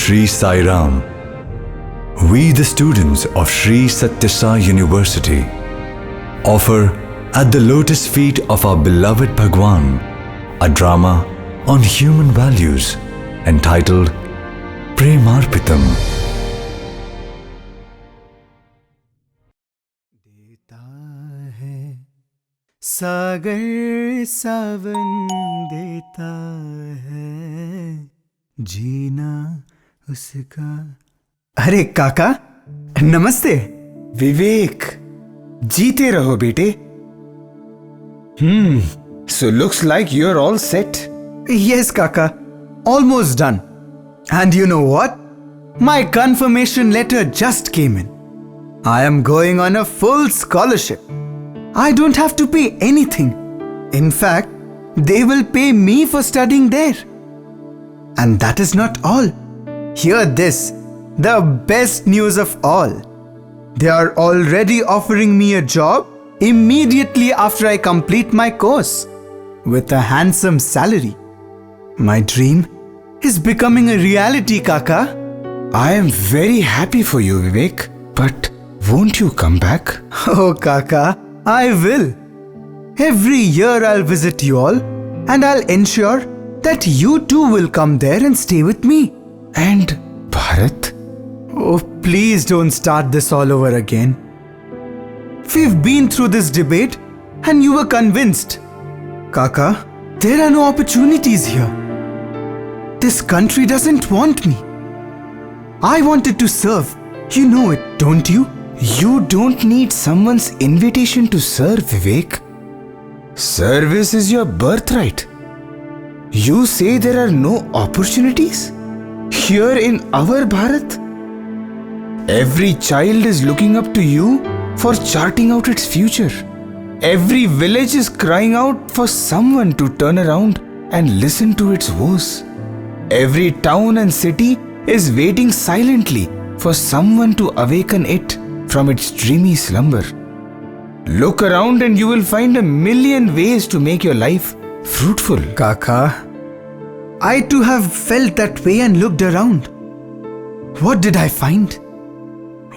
Shri Sai Ram, we the students of Shri Sathya Sai University offer at the lotus feet of our beloved Bhagwan a drama on human values entitled Premarpitam. सागर सावन देता है जीना उसका। अरे काका नमस्ते। विवेक, जीते रहो बेटे। So looks like you're all set. Yes kaka, almost done. And you know what? My confirmation letter just came in. I am going on a full scholarship. I don't have to pay anything. In fact, they will pay me for studying there. And that is not all. Hear this, the best news of all. They are already offering me a job immediately after I complete my course, with a handsome salary. My dream is becoming a reality, Kaka. I am very happy for you, Vivek. But won't you come back? Oh, Kaka, I will. Every year I'll visit you all and I'll ensure that you too will come there and stay with me. And Bharat? Oh, please don't start this all over again. We've been through this debate and you were convinced. Kaka, there are no opportunities here. This country doesn't want me. I wanted to serve. You know it, don't you? You don't need someone's invitation to serve, Vivek. Service is your birthright. You say there are no opportunities? Here in our Bharat? Every child is looking up to you for charting out its future. Every village is crying out for someone to turn around and listen to its woes. Every town and city is waiting silently for someone to awaken it from its dreamy slumber. Look around and you will find a million ways to make your life fruitful. Kaka, I too have felt that way and looked around. What did I find?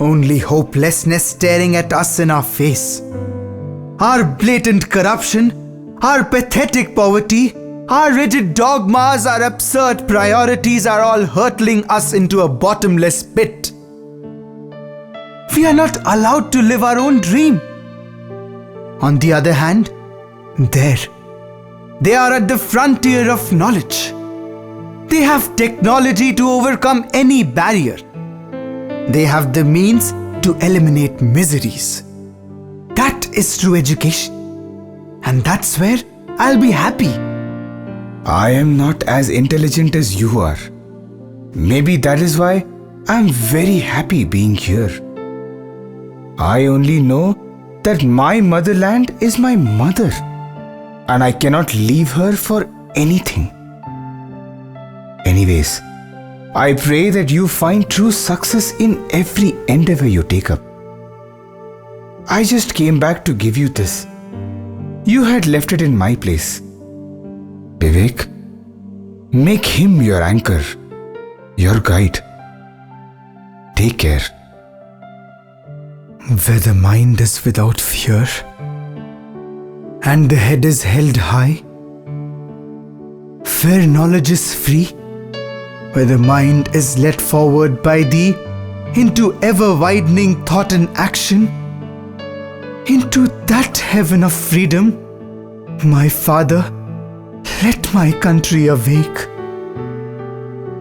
Only hopelessness staring at us in our face. Our blatant corruption, our pathetic poverty, our rigid dogmas, our absurd priorities are all hurtling us into a bottomless pit. We are not allowed to live our own dream. On the other hand, they are at the frontier of knowledge. They have technology to overcome any barrier. They have the means to eliminate miseries. That is true education. And that's where I'll be happy. I am not as intelligent as you are. Maybe that is why I'm very happy being here. I only know that my motherland is my mother, and I cannot leave her for anything. Anyways, I pray that you find true success in every endeavor you take up. I just came back to give you this. You had left it in my place. Vivek, make him your anchor, your guide. Take care. Where the mind is without fear and the head is held high, where knowledge is free, where the mind is led forward by thee into ever-widening thought and action, into that heaven of freedom, my Father, let my country awake.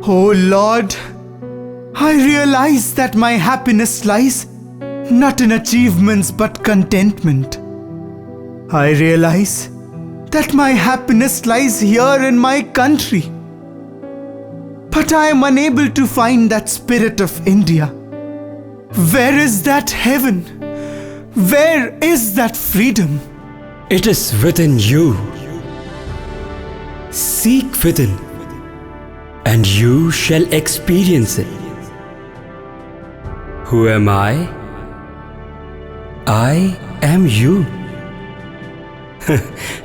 Oh Lord, I realize that my happiness lies not in achievements but contentment. I realize that my happiness lies here in my country. But I am unable to find that spirit of India. Where is that heaven? Where is that freedom? It is within you. Seek within, and you shall experience it. Who am I? I am you.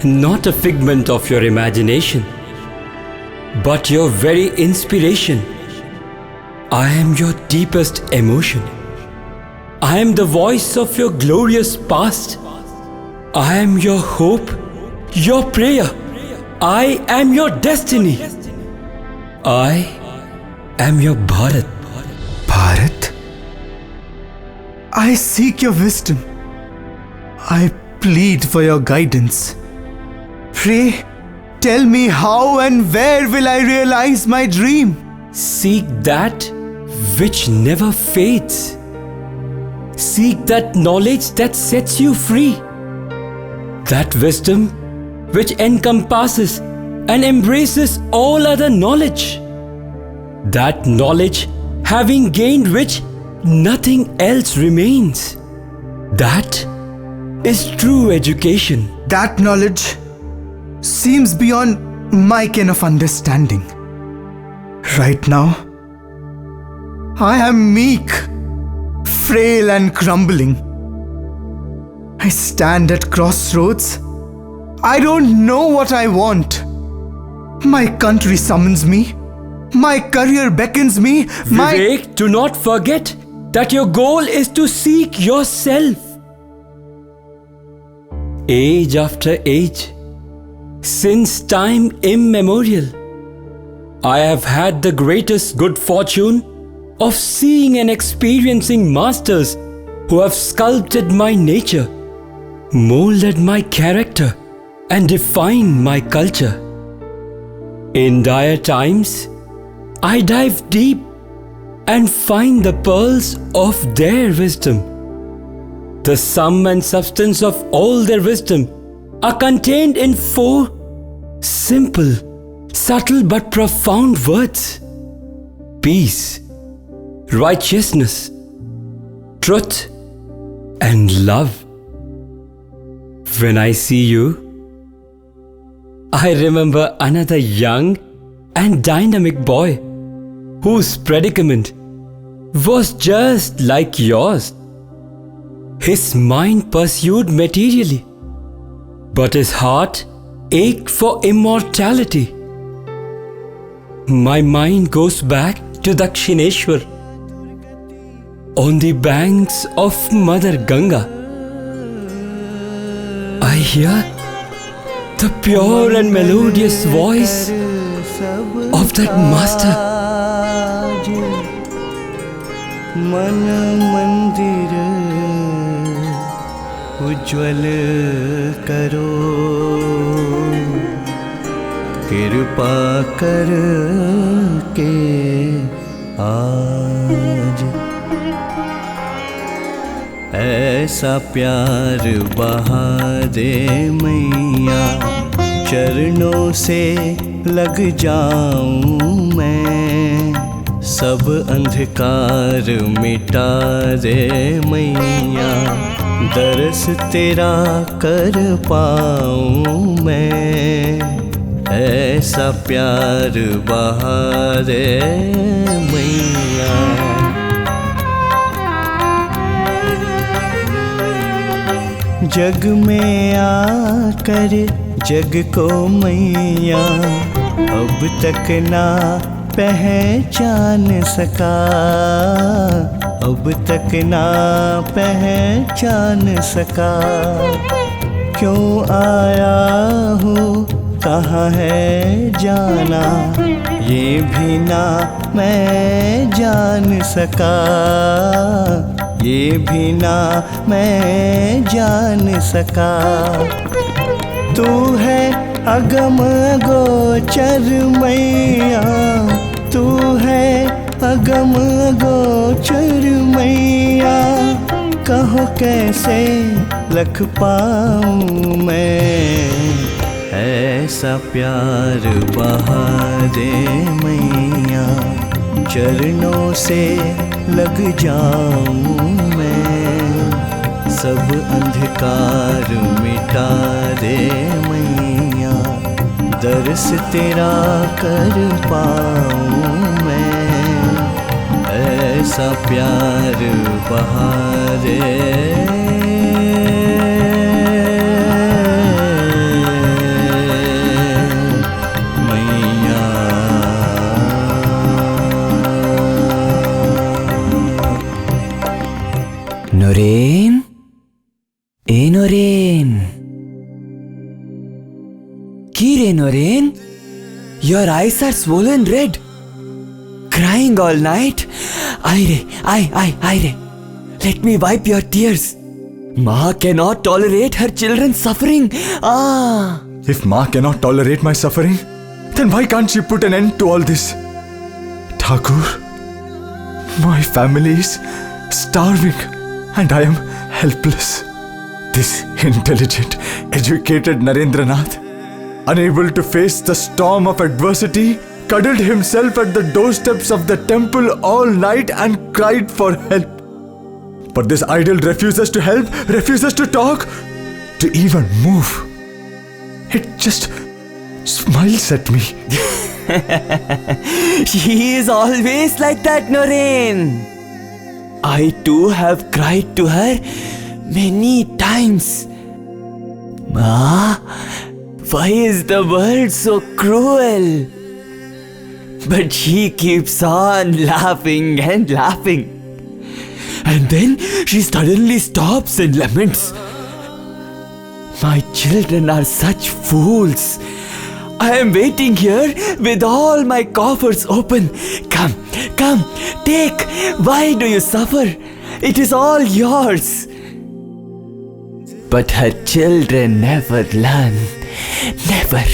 Not a figment of your imagination, but your very inspiration. I am your deepest emotion. I am the voice of your glorious past. I am your hope, your prayer. I am your destiny. I am your Bharat. Bharat, I seek your wisdom. I plead for your guidance. Pray, tell me how and where will I realize my dream? Seek that which never fades. Seek that knowledge that sets you free. That wisdom which encompasses and embraces all other knowledge. That knowledge having gained which nothing else remains. That is true education. That knowledge seems beyond my ken of understanding. Right now, I am meek, frail and crumbling. I stand at crossroads. I don't know what I want. My country summons me. My career beckons me. Vivek, do not forget that your goal is to seek yourself. Age after age, since time immemorial, I have had the greatest good fortune of seeing and experiencing masters who have sculpted my nature, molded my character, and defined my culture. In dire times, I dive deep and find the pearls of their wisdom. The sum and substance of all their wisdom are contained in 4 simple, subtle but profound words: peace, righteousness, truth, and love. When I see you, I remember another young and dynamic boy whose predicament was just like yours. His mind pursued materially, but his heart ached for immortality. My mind goes back to Dakshineshwar, on the banks of Mother Ganga. I hear the pure and melodious voice of that master. मन मंदिर उज्ज्वल करो, कृपा कर के आज ऐसा प्यार बहा दे मैया, चरणों से लग जाऊं मैं, सब अंधकार मिटा दे मैया, दरस तेरा कर पाऊं मैं, ऐसा प्यार बहा दे मैया। जग में आकर जग को मैया अब तक ना पहचान सका, अब तक ना पहचान सका, क्यों आया हूँ कहाँ है जाना, ये भी ना मैं जान सका, ये भी ना मैं जान सका। तू है अगम गोचर मैया, तू है अगम गोचर मैया, कहो कैसे लख पाऊँ मैं, ऐसा प्यार बहा दे मैया, चरणों से लग जाऊं मैं, सब अंधकार मिटा दे मैया, दरस तेरा कर पाऊं मैं, ऐसा प्यार बहा दे मैया। Noreen? Your eyes are swollen red. Crying all night? Aire. Let me wipe your tears. Ma cannot tolerate her children's suffering. If Ma cannot tolerate my suffering, then why can't she put an end to all this? Thakur, my family is starving and I am helpless. This intelligent, educated Narendranath, unable to face the storm of adversity, cuddled himself at the doorsteps of the temple all night and cried for help. But this idol refuses to help, refuses to talk, to even move. It just smiles at me. She is always like that, Noreen. I too have cried to her many times. Ma, why is the world so cruel? But she keeps on laughing and laughing. And then she suddenly stops and laments. My children are such fools. I am waiting here with all my coffers open. Come, take. Why do you suffer? It is all yours. But her children never learn. Never.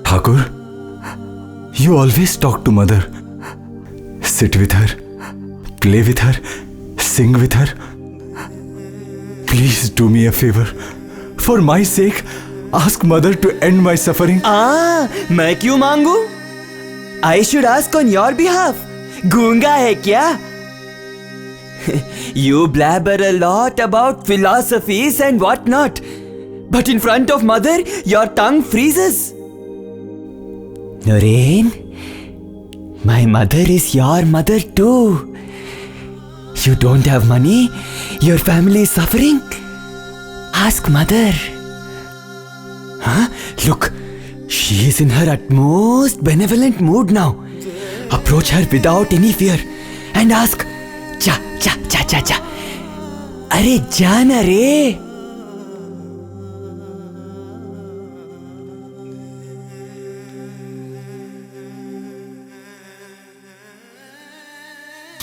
Thakur, you always talk to Mother. Sit with her, play with her, sing with her. Please do me a favor. For my sake, ask Mother to end my suffering. मैं क्यों मांगू? I should ask on your behalf. गूंगा है क्या? You blabber a lot about philosophies and what not. But in front of Mother, your tongue freezes. Noreen, my mother is your mother too. You don't have money? Your family is suffering? Ask Mother. Look, she is in her utmost benevolent mood now. Approach her without any fear and ask, Cha. Arey jana re.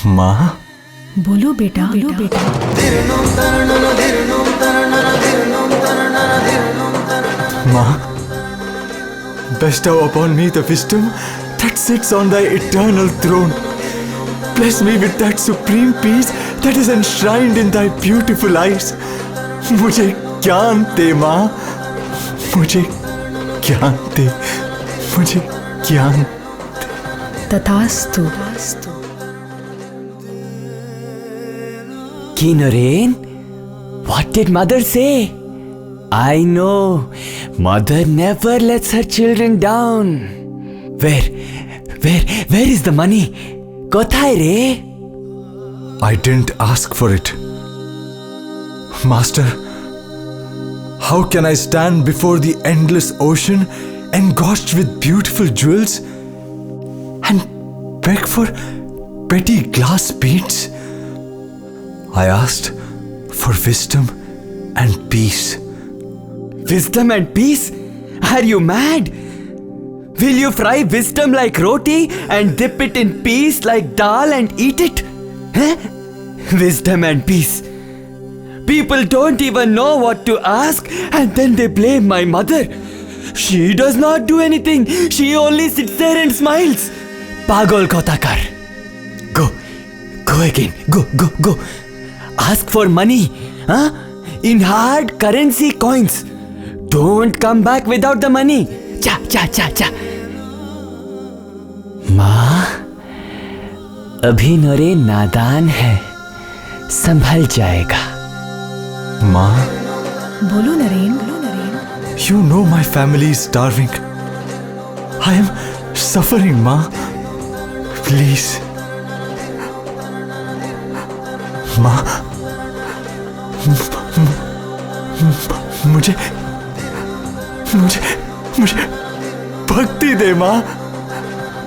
Ma? बोलो बेटा Ma, bestow upon me the wisdom that sits on thy eternal throne. Bless me with that supreme peace that is enshrined in thy beautiful eyes. मुझे ज्ञान दे माँ, मुझे ज्ञान दे, मुझे ज्ञान तथास्तु Noreen, what did Mother say? I know, Mother never lets her children down. Where is the money? Kothay re? I didn't ask for it. Master, how can I stand before the endless ocean engorged with beautiful jewels and beg for petty glass beads? I asked for wisdom and peace. Wisdom and peace? Are you mad? Will you fry wisdom like roti and dip it in peace like dal and eat it? Wisdom and peace. People don't even know what to ask and then they blame my mother. She does not do anything. She only sits there and smiles. Pagol kotakar. Go again. Go. Ask for money. In hard currency coins. Don't come back without the money. Cha. माँ, अभी नरेन नादान है, संभल जाएगा. माँ, बोलो Naren. You know my family is starving. I am suffering, माँ. Please. माँ, मुझे भक्ति दे माँ.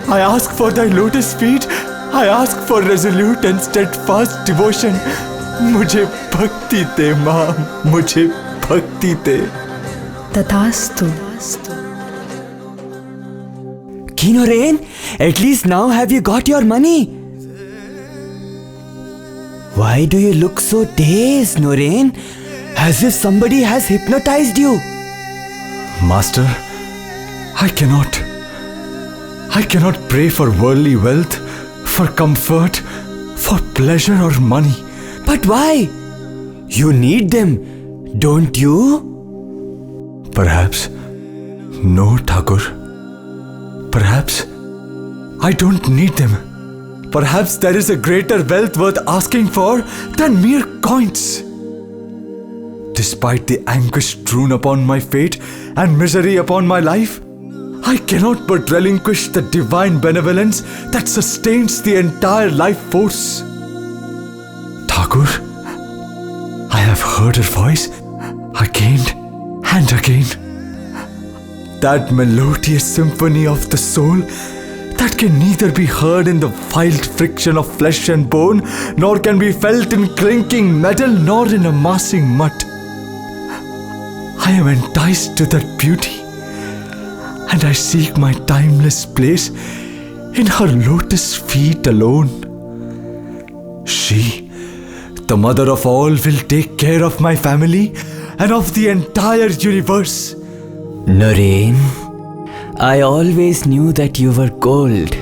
I ask for thy lotus feet. I ask for resolute and steadfast devotion. मुझे भक्ति दे माँ. मुझे भक्ति ते। तथास्तु। King Naren, at least now have you got your money? Why do you look so dazed, Naren? As if somebody has hypnotized you. Master, I cannot pray for worldly wealth, for comfort, for pleasure or money. But why? You need them, don't you? Perhaps. No, Thakur. Perhaps I don't need them. Perhaps there is a greater wealth worth asking for than mere coins. Despite the anguish strewn upon my fate and misery upon my life, I cannot but relinquish the divine benevolence that sustains the entire life force. Thakur, I have heard her voice again and again. That melodious symphony of the soul that can neither be heard in the wild friction of flesh and bone, nor can be felt in clinking metal, nor in amassing mud. I am enticed to that beauty, and I seek my timeless place in her lotus feet alone. She, the mother of all, will take care of my family and of the entire universe. Naren, I always knew that you were gold,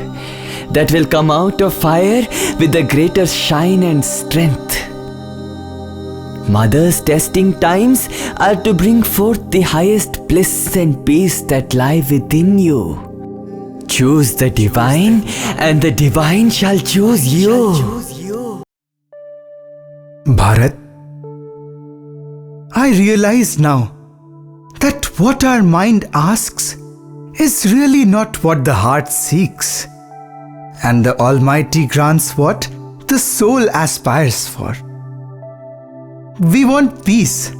that will come out of fire with the greater shine and strength. Mother's testing times are to bring forth the highest bliss and peace that lie within you. Choose the divine, and the divine shall choose you. Bharat, I realize now that what our mind asks is really not what the heart seeks, and the Almighty grants what the soul aspires for. We want peace,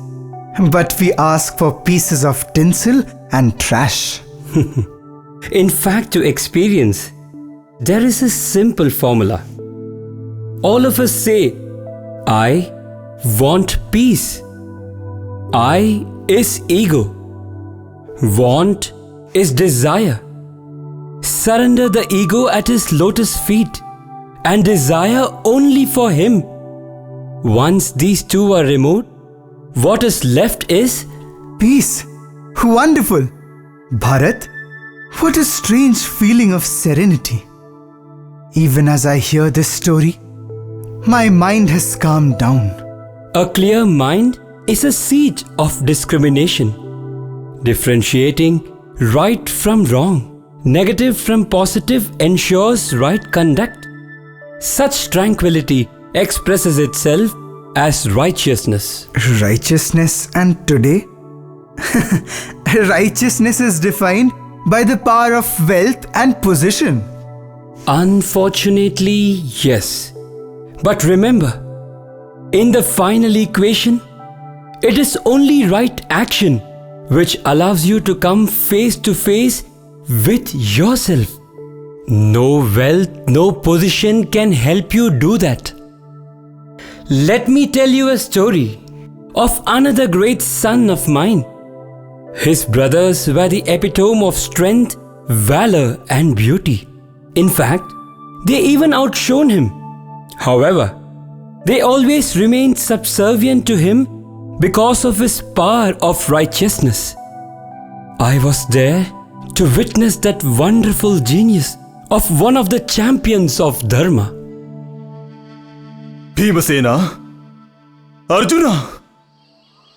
but we ask for pieces of tinsel and trash. In fact, to experience, there is a simple formula. All of us say, I want peace. I is ego. Want is desire. Surrender the ego at his lotus feet and desire only for him. Once these two are removed, what is left is Peace. Wonderful. Bharat, what a strange feeling of serenity. Even as I hear this story, my mind has calmed down. a clear mind is a seat of discrimination, differentiating right from wrong, negative from positive ensures right conduct. Such tranquility expresses itself as righteousness. Righteousness, and today? Righteousness is defined by the power of wealth and position. Unfortunately, yes. But remember, in the final equation, it is only right action which allows you to come face to face with yourself. No wealth, no position can help you do that. Let me tell you a story of another great son of mine. His brothers were the epitome of strength, valor, and beauty. In fact, they even outshone him. However, they always remained subservient to him because of his power of righteousness. I was there to witness that wonderful genius of one of the champions of Dharma. Bhimasena, Arjuna,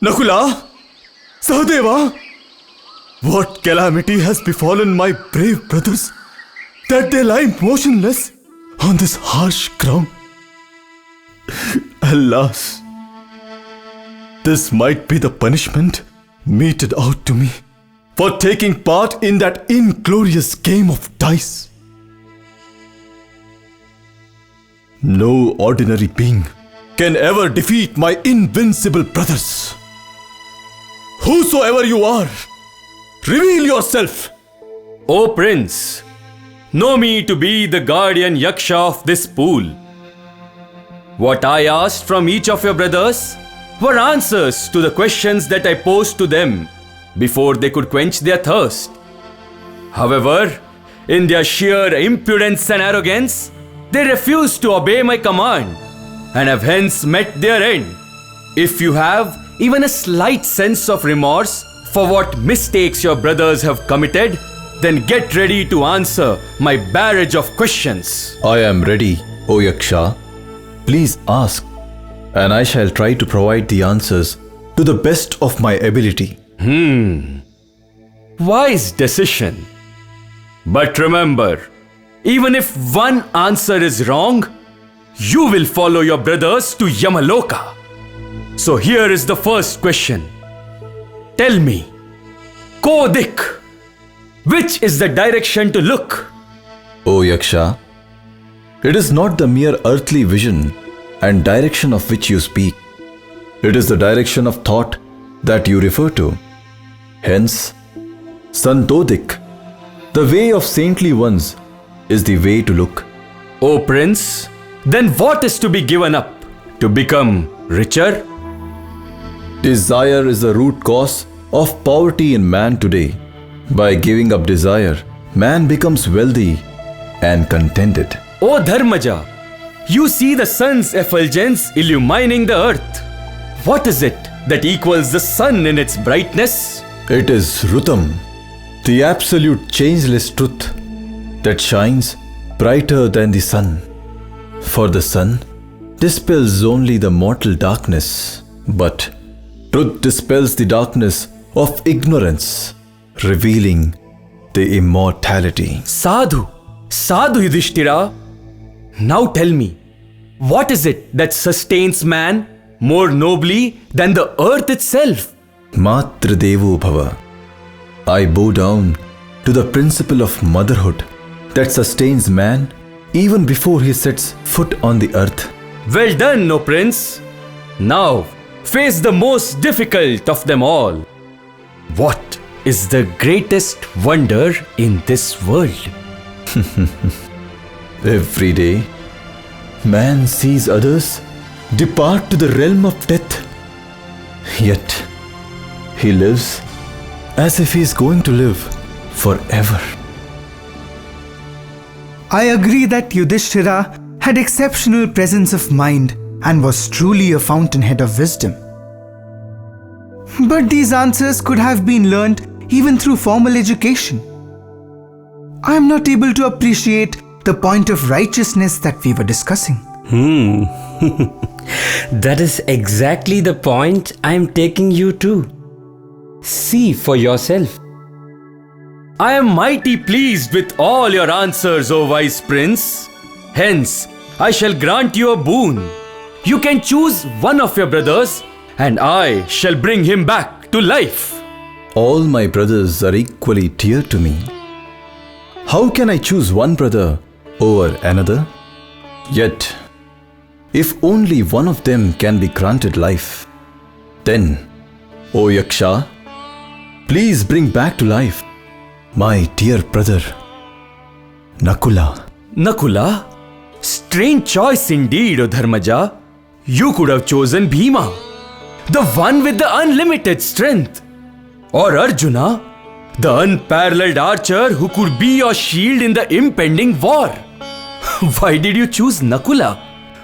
Nakula, Sahadeva, what calamity has befallen my brave brothers that they lie motionless on this harsh ground? Alas, this might be the punishment meted out to me for taking part in that inglorious game of dice. No ordinary being can ever defeat my invincible brothers. Whosoever you are, reveal yourself. O Prince, know me to be the guardian Yaksha of this pool. What I asked from each of your brothers were answers to the questions that I posed to them before they could quench their thirst. However, in their sheer impudence and arrogance, they refused to obey my command and have hence met their end. If you have even a slight sense of remorse for what mistakes your brothers have committed, then get ready to answer my barrage of questions. I am ready, O Yaksha. Please ask, and I shall try to provide the answers to the best of my ability. Wise decision. But remember, even if one answer is wrong, you will follow your brothers to Yamaloka. So here is the first question. Tell me, Kodik, which is the direction to look? O Yaksha, it is not the mere earthly vision and direction of which you speak. It is the direction of thought that you refer to. Hence, Santodik, the way of saintly ones, is the way to look. O Prince, then what is to be given up to become richer? Desire is the root cause of poverty in man today. By giving up desire, man becomes wealthy and contented. O Dharmaja, you see the sun's effulgence illumining the earth. What is it that equals the sun in its brightness? It is Rutam, the absolute changeless truth that shines brighter than the sun. For the sun dispels only the mortal darkness, but truth dispels the darkness of ignorance, revealing the immortality. Sadhu Yudhishthira. Now tell me, what is it that sustains man more nobly than the earth itself? Matra Devo Bhava. I bow down to the principle of motherhood that sustains man even before he sets foot on the earth. Well done, O Prince. Now, face the most difficult of them all. What is the greatest wonder in this world? Every day, man sees others depart to the realm of death. Yet, he lives as if he is going to live forever. I agree that Yudhishthira had exceptional presence of mind and was truly a fountainhead of wisdom. But these answers could have been learnt even through formal education. I am not able to appreciate the point of righteousness that we were discussing. That is exactly the point I am taking you to. See for yourself. I am mighty pleased with all your answers, O wise prince. Hence, I shall grant you a boon. You can choose one of your brothers, and I shall bring him back to life. All my brothers are equally dear to me. How can I choose one brother over another? Yet, if only one of them can be granted life, then, O Yaksha, please bring back to life my dear brother, Nakula. Nakula? Strange choice indeed, O Dharmaja. You could have chosen Bhima, the one with the unlimited strength. Or Arjuna, the unparalleled archer who could be your shield in the impending war. Why did you choose Nakula,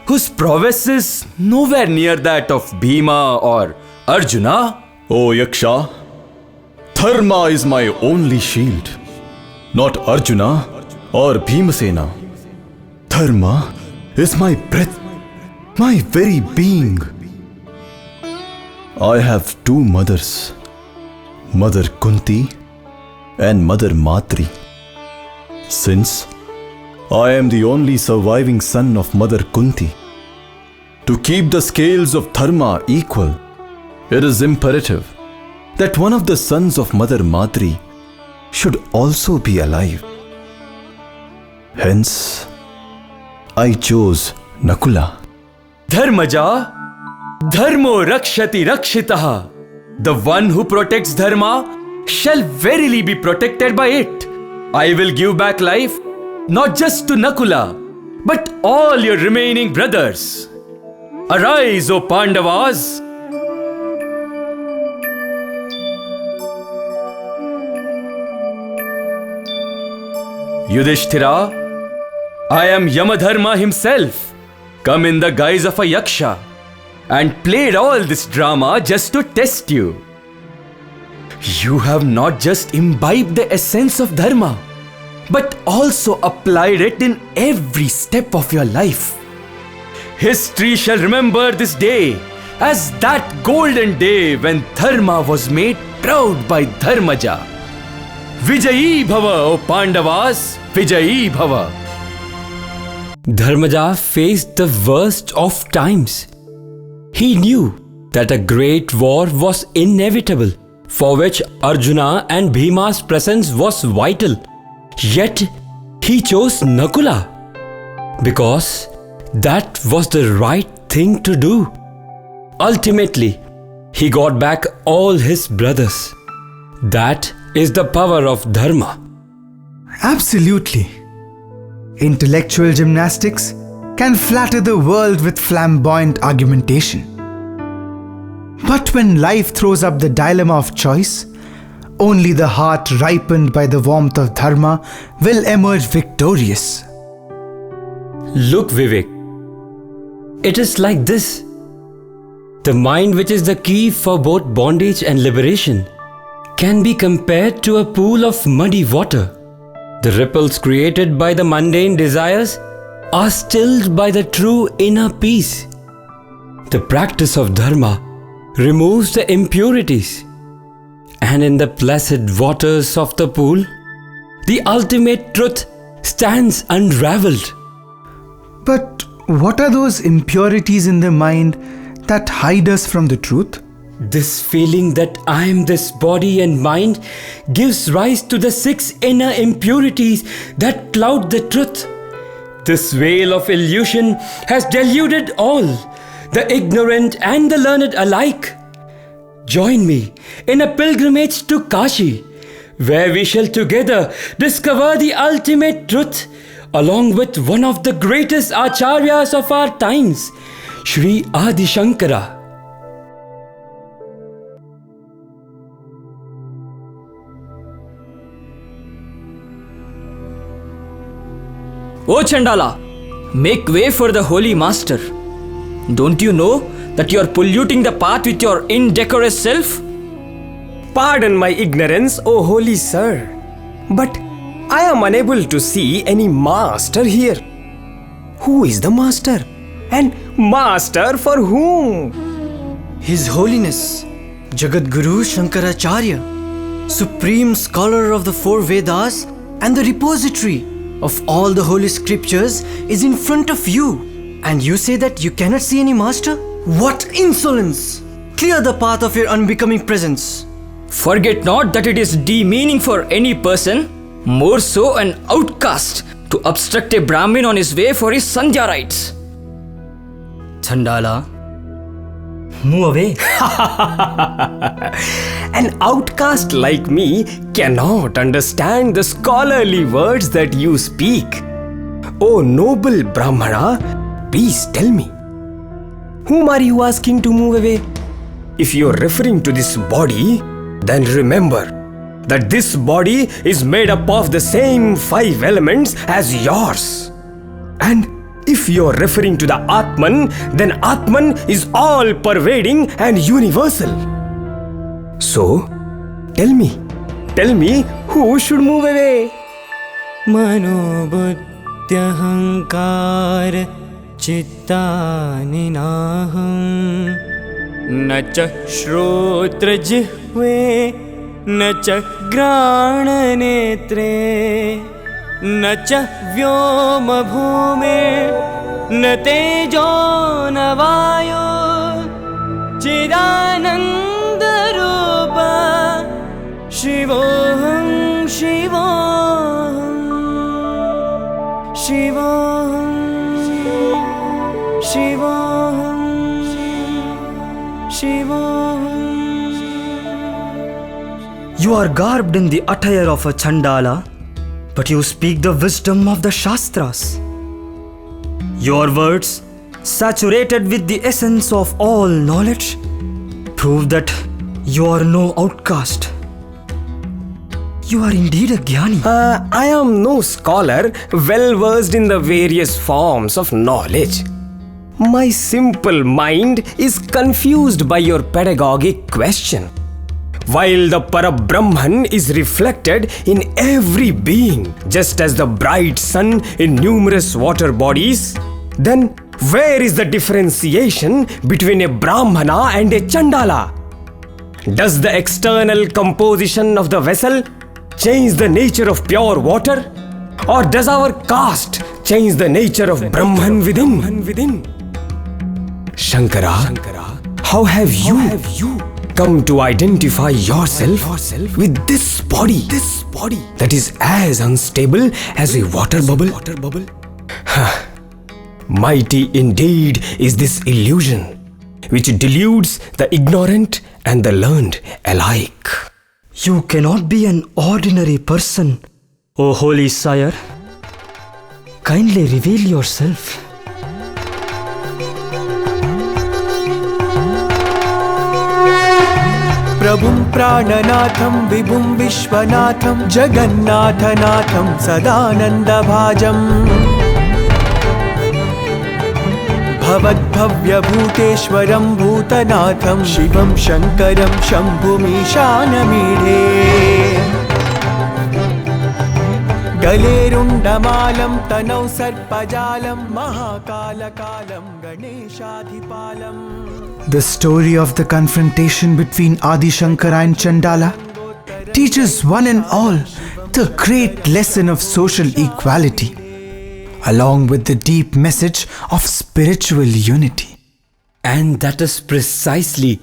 whose prowess is nowhere near that of Bhima or Arjuna? O Yaksha, Dharma is my only shield, not Arjuna or Bhimasena. Dharma is my breath, my very being. I have two mothers, Mother Kunti and Mother Matri. Since I am the only surviving son of Mother Kunti, to keep the scales of Dharma equal, it is imperative that one of the sons of Mother Matri should also be alive. Hence, I chose Nakula. Dharmaja, Dharmo Rakshati Rakshitaha. The one who protects Dharma shall verily be protected by it. I will give back life not just to Nakula, but all your remaining brothers. Arise, O Pandavas! Yudhishthira, I am Yamadharma himself, come in the guise of a yaksha, and played all this drama just to test you. You have not just imbibed the essence of dharma, but also applied it in every step of your life. History shall remember this day as that golden day when dharma was made proud by Dharmaja. Vijayi Bhava, O Pandavas, Vijayi Bhava. Dharmaja faced the worst of times. He knew that a great war was inevitable, for which Arjuna and Bhima's presence was vital. Yet he chose Nakula because that was the right thing to do. Ultimately, he got back all his brothers. That is the power of Dharma. Absolutely. Intellectual gymnastics can flatter the world with flamboyant argumentation. But when life throws up the dilemma of choice, only the heart ripened by the warmth of Dharma will emerge victorious. Look, Vivek, it is like this. The mind, which is the key for both bondage and liberation, can be compared to a pool of muddy water. The ripples created by the mundane desires are stilled by the true inner peace. The practice of Dharma removes the impurities, and in the placid waters of the pool, the ultimate truth stands unraveled. But what are those impurities in the mind that hide us from the truth? This feeling that I am this body and mind gives rise to the 6 inner impurities that cloud the truth. This veil of illusion has deluded all, the ignorant and the learned alike. Join me in a pilgrimage to Kashi, where we shall together discover the ultimate truth, along with one of the greatest acharyas of our times, Sri Adi Shankara. O Chandala, make way for the holy master. Don't you know that you are polluting the path with your indecorous self? Pardon my ignorance, O holy sir, but I am unable to see any master here. Who is the master? And master for whom? His Holiness, Jagadguru Shankaracharya, supreme scholar of the 4 Vedas and the repository of all the holy scriptures, is in front of you. And you say that you cannot see any master? What insolence! Clear the path of your unbecoming presence. Forget not that it is demeaning for any person, more so an outcast, to obstruct a Brahmin on his way for his Sandhya rites. Chandala, move away. An outcast like me cannot understand the scholarly words that you speak. O noble Brahmana, please tell me, whom are you asking to move away? If you are referring to this body, then remember that this body is made up of the same 5 elements as yours. And if you are referring to the Atman, then Atman is all pervading and universal. So, tell me, who should move away? Mano buddhyahankar chittani naham nacha shrotra jihve nacha grana netre nacha vyoma bhume na tejo na vayo chidananda rupa shivoham shivoham shivoham shivoham shivoham. You are garbed in the attire of a Chandala, but you speak the wisdom of the Shastras. Your words, saturated with the essence of all knowledge, prove that you are no outcast. You are indeed a Jnani. I am no scholar well versed in the various forms of knowledge. My simple mind is confused by your pedagogic question. While the Parabrahman is reflected in every being, just as the bright sun in numerous water bodies, then where is the differentiation between a Brahmana and a Chandala? Does the external composition of the vessel change the nature of pure water? Or does our caste change the nature of Brahman within? Shankara, how have you come to identify yourself with this body that is as unstable as a water bubble? Mighty indeed is this illusion, which deludes the ignorant and the learned alike. You cannot be an ordinary person. O holy sire, kindly reveal yourself. प्रभुं प्राणनाथं विभुं विश्वनाथं जगन्नाथनाथं सदानन्दभाजम् भवद्भव्यभूतेश्वरं भूतनाथं शिवं शङ्करं शम्भुमीशानमीढे गलेरुण्डमालं तनौ सर्पजालं महाकालकालं गणेशाधिपालम्. The story of the confrontation between Adi Shankara and Chandala teaches one and all the great lesson of social equality, along with the deep message of spiritual unity. And that is precisely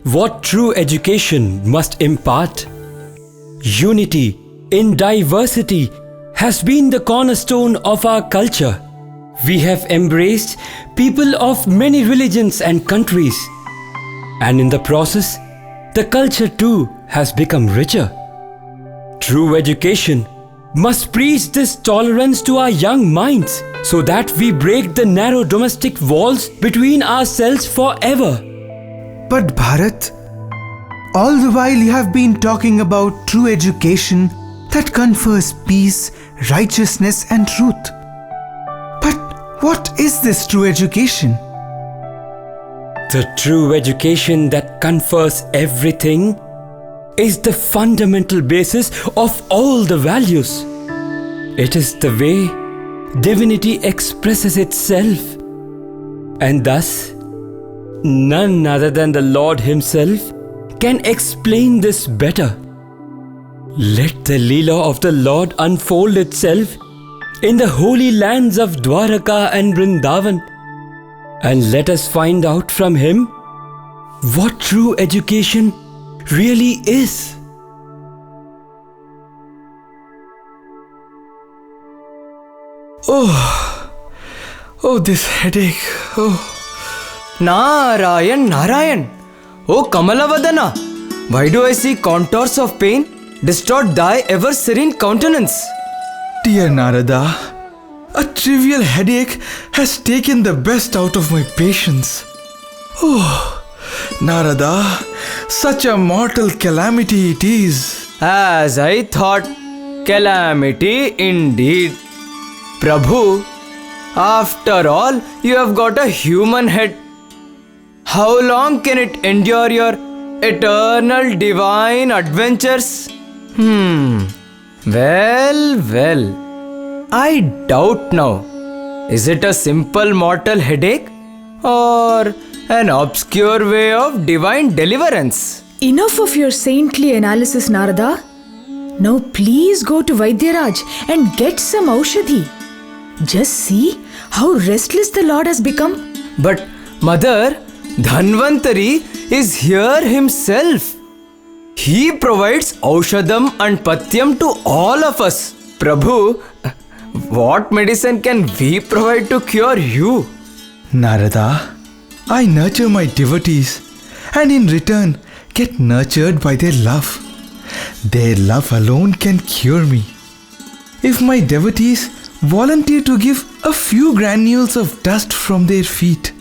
what true education must impart. Unity in diversity has been the cornerstone of our culture. We have embraced people of many religions and countries, and in the process, the culture too has become richer. True education must preach this tolerance to our young minds so that we break the narrow domestic walls between ourselves forever. But Bharat, all the while you have been talking about true education that confers peace, righteousness and truth. But what is this true education? The true education that confers everything is the fundamental basis of all the values. It is the way divinity expresses itself, and thus none other than the Lord Himself can explain this better. Let the Leela of the Lord unfold itself in the holy lands of Dwaraka and Vrindavan, and let us find out from Him what true education really is. Oh, this headache. Oh. Narayan, Narayan. O Kamalavadana, why do I see contours of pain distort thy ever serene countenance? Dear Narada, a trivial headache has taken the best out of my patience. Oh, Narada, such a mortal calamity it is. As I thought, calamity indeed. Prabhu, after all, you have got a human head. How long can it endure your eternal divine adventures? Well, I doubt now. Is it a simple mortal headache or an obscure way of divine deliverance? Enough of your saintly analysis, Narada. Now please go to Vaidyaraj and get some Aushadhi. Just see how restless the Lord has become. But Mother, Dhanvantari is here himself. He provides Aushadam and Patyam to all of us. Prabhu, what medicine can we provide to cure you? Narada, I nurture my devotees and in return get nurtured by their love. Their love alone can cure me. If my devotees volunteer to give a few granules of dust from their feet,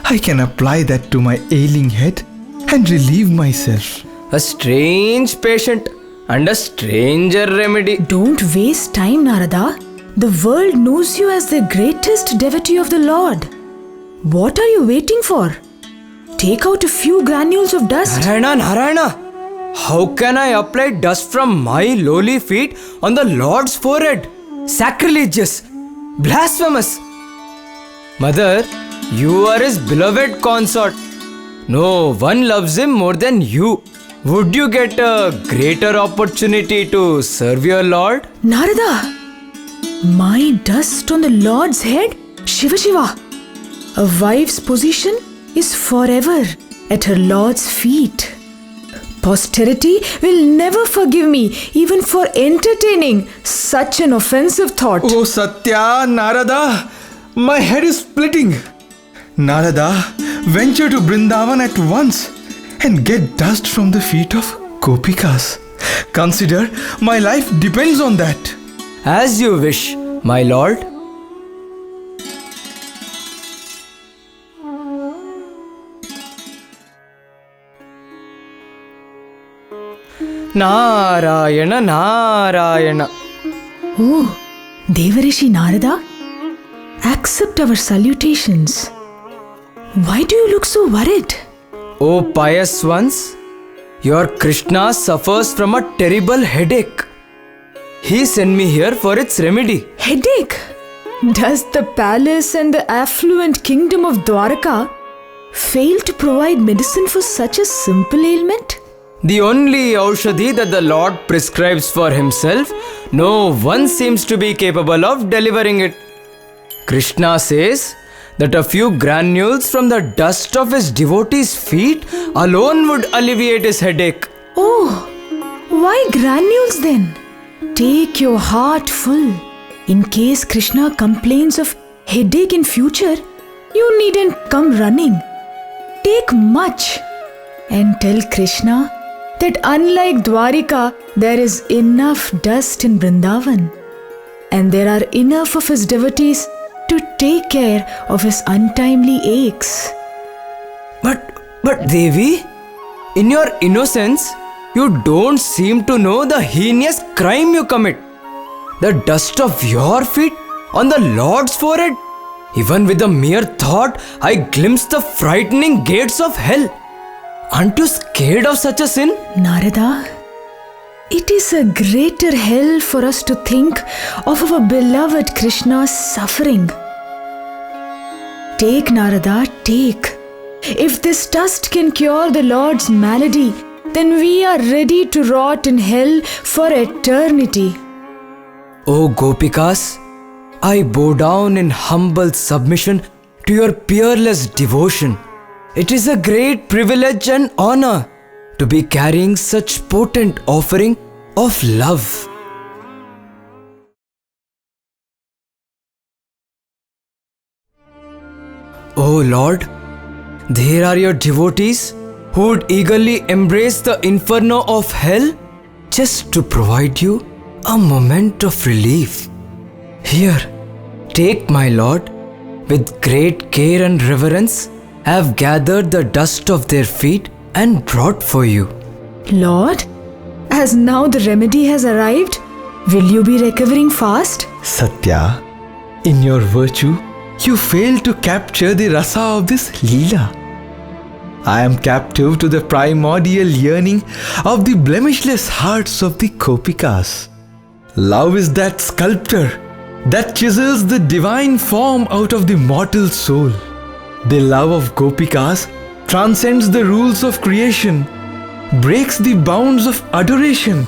I can apply that to my ailing head and relieve myself. A strange patient. and a stranger remedy. Don't waste time, Narada. The world knows you as the greatest devotee of the Lord. What are you waiting for? Take out a few granules of dust. Narayana, how can I apply dust from my lowly feet on the Lord's forehead? Sacrilegious, blasphemous. Mother, you are his beloved consort. No one loves him more than you. Would you get a greater opportunity to serve your Lord? Narada, my dust on the Lord's head? Shiva Shiva. A wife's position is forever at her Lord's feet. Posterity will never forgive me even for entertaining such an offensive thought. Oh Sathya, Narada, my head is splitting. Narada, venture to Brindavan at once and get dust from the feet of Gopikas. Consider my life depends on that. As you wish, my lord. Narayana, Narayana. Oh, Devarishi Narada, accept our salutations. Why do you look so worried? O pious ones, your Krishna suffers from a terrible headache. He sent me here for its remedy. Headache? Does the palace and the affluent kingdom of Dwarka fail to provide medicine for such a simple ailment? The only aushadhi that the Lord prescribes for himself, no one seems to be capable of delivering it. Krishna says that a few granules from the dust of his devotees' feet alone would alleviate his headache. Oh, why granules then? Take your heart full. In case Krishna complains of headache in future, you needn't come running. Take much and tell Krishna that unlike Dwarika, there is enough dust in Vrindavan, and there are enough of his devotees to take care of his untimely aches. But Devi, in your innocence, you don't seem to know the heinous crime you commit. The dust of your feet on the Lord's forehead. Even with the mere thought, I glimpse the frightening gates of hell. Aren't you scared of such a sin? Narada, it is a greater hell for us to think of our beloved Krishna's suffering. Take, Narada, take. If this dust can cure the Lord's malady, then we are ready to rot in hell for eternity. O Gopikas, I bow down in humble submission to your peerless devotion. It is a great privilege and honor to be carrying such potent offering of love. O Lord, there are your devotees who would eagerly embrace the inferno of hell just to provide you a moment of relief. Here, take my Lord, with great care and reverence, I have gathered the dust of their feet and brought for you. Lord, as now the remedy has arrived, will you be recovering fast? Satya, in your virtue, you fail to capture the rasa of this Leela. I am captive to the primordial yearning of the blemishless hearts of the Gopikas. Love is that sculptor that chisels the divine form out of the mortal soul. The love of Gopikas transcends the rules of creation, breaks the bounds of adoration,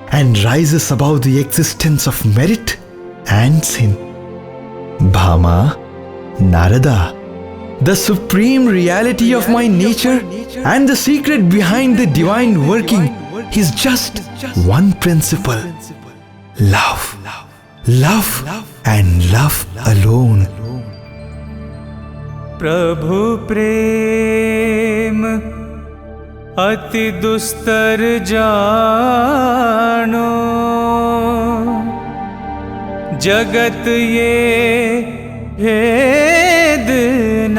and rises above the existence of merit and sin. Bhama, Narada, the supreme reality of my nature and the secret behind the divine working is just one principle: love. Love and love alone. प्रभु प्रेम अति दुस्तर जानो, जगत ये भेद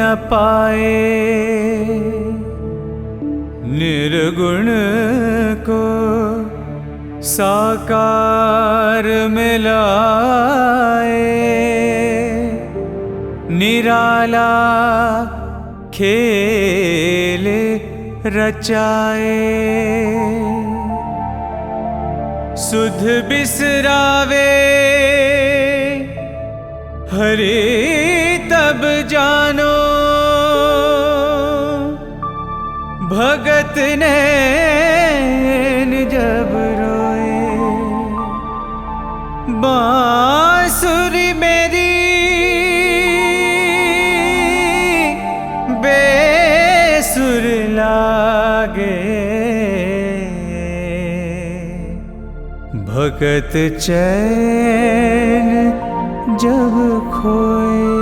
न पाए, निर्गुण को साकार में लाए, निराला खेल रचाए। सुध बिसरावे हरे तब जानो, भगत नैन जब रोए। बांसुरी मेरी बेसुर लागे, भगत चैन जब खोए।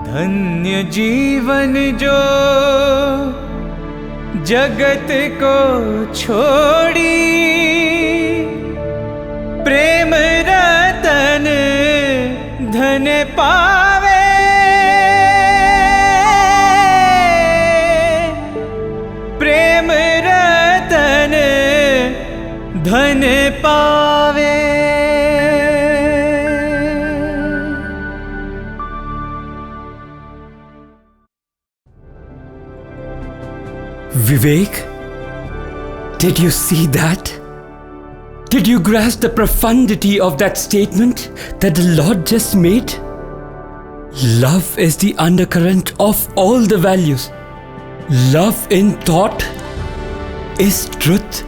धन्य जीवन जो जगत को छोड़ी, प्रेम रतन धन पावे। प्रेम रतन धन पावे। Vivek, did you see that? Did you grasp the profundity of that statement that the Lord just made? Love is the undercurrent of all the values. Love in thought is truth.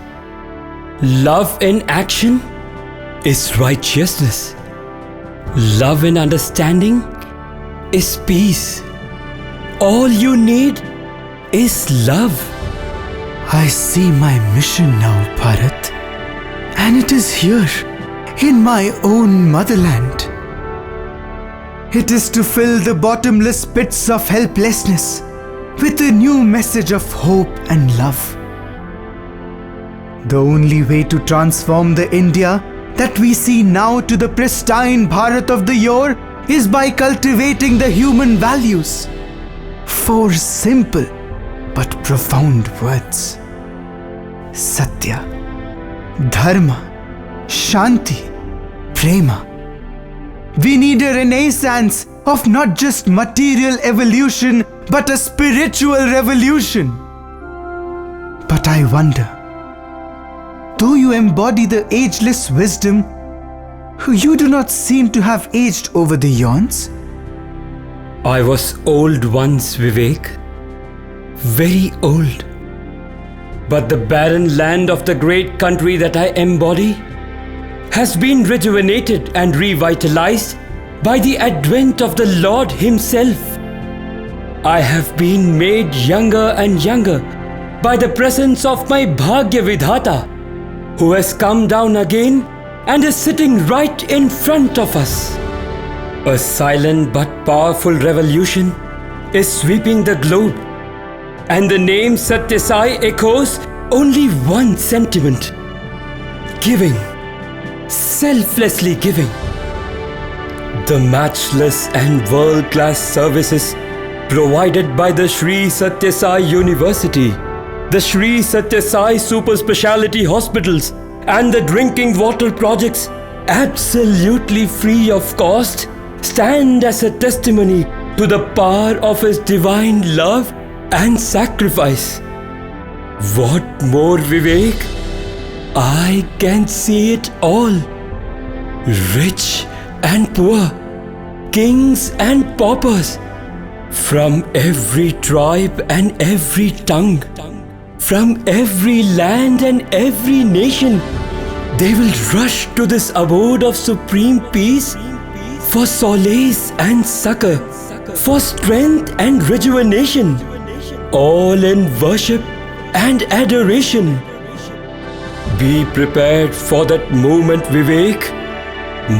Love in action is righteousness. Love in understanding is peace. All you need is love. I see my mission now, Bharat. And it is here, in my own motherland. It is to fill the bottomless pits of helplessness with a new message of hope and love. The only way to transform the India that we see now to the pristine Bharat of the yore is by cultivating the human values. 4 simple but profound words: Satya, Dharma, Shanti, Prema. We need a renaissance of not just material evolution but a spiritual revolution. But I wonder, though you embody the ageless wisdom, you do not seem to have aged over the eons. I was old once, Vivek. Very old. But the barren land of the great country that I embody has been rejuvenated and revitalized by the advent of the Lord Himself. I have been made younger and younger by the presence of my Bhagya Vidhata, who has come down again and is sitting right in front of us. A silent but powerful revolution is sweeping the globe, and the name Sathya Sai echoes only one sentiment: giving, selflessly giving. The matchless and world-class services provided by the Sri Sathya Sai University, the Sri Sathya Sai Super Speciality Hospitals, and the drinking water projects, absolutely free of cost, stand as a testimony to the power of His divine love and sacrifice. What more, Vivek? I can see it all. Rich and poor, kings and paupers, from every tribe and every tongue, from every land and every nation, they will rush to this abode of supreme peace for solace and succor, for strength and rejuvenation, all in worship and adoration. Be prepared for that moment, Vivek.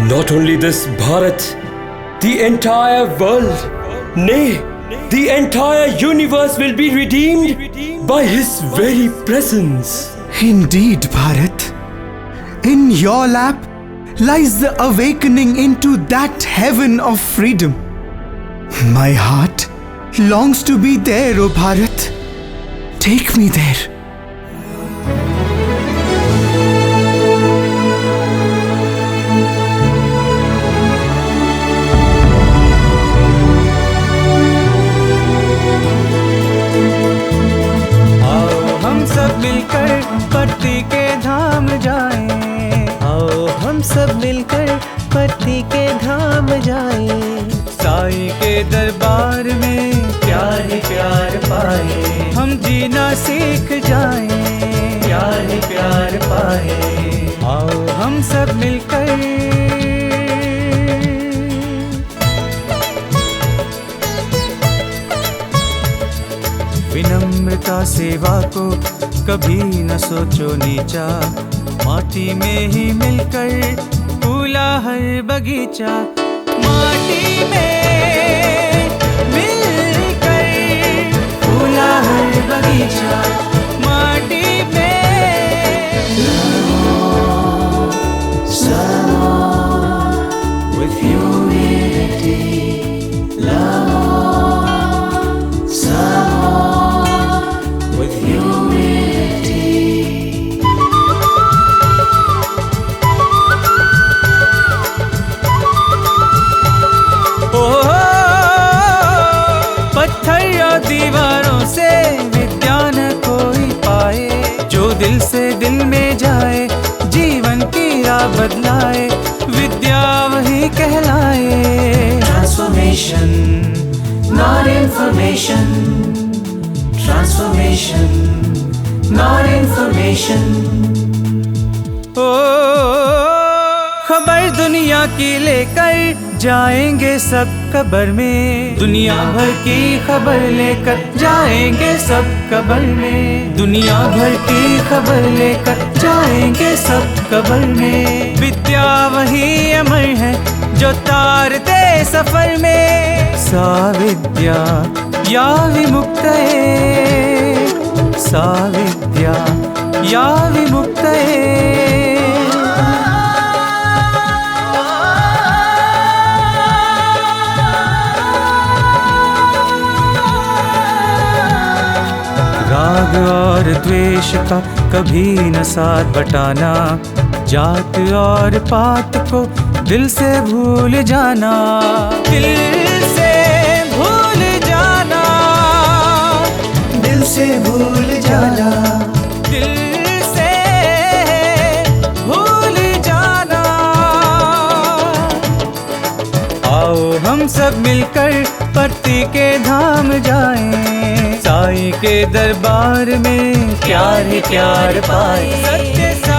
Not only this Bharat, the entire world, nay, the entire universe will be redeemed by His very presence. Indeed, Bharat. In your lap lies the awakening into that heaven of freedom. My heart longs to be there, O Bharat. Take me there. पति के धाम जाएं। आओ हम सब मिलकर पति के धाम जाएं। साईं के दरबार में प्यार ही प्यार पाए, हम जीना सीख जाएं। प्यार ही प्यार पाए। आओ हम सब मिलकर विनम्रता सेवा को कभी न सोचो नीचा, माटी में ही मिलकर फूला हर बगीचा। माटी में मिलकर फूला हर बगीचा, माटी में with humility, love, someone with humility. पत्थर और दीवारों से विद्या न कोई पाए, जो दिल से दिल में जाए जीवन की राह बदलाए, विद्या वही कहलाए। Transformation, not information. Transformation, not information. ओ खबर दुनिया की लेकर जाएंगे सब कब्र में, दुनिया भर की खबर लेकर जाएंगे सब कब्र में, दुनिया भर की खबर लेकर जाएंगे सब कब्र में। विद्या वही अमर है जो तार दे सफर में, सा विद्या या विमुक्तये, सा विद्या या विमुक्तये। राग और द्वेष का कभी न साथ बटाना, जात और पात को दिल से भूल जाना, दिल से भूल जाना, दिल से भूल जाना, दिल से भूल जाना। आओ हम सब मिलकर पति के धाम जाएं, साईं के दरबार में प्यार ही प्यार पाए। सत्य साई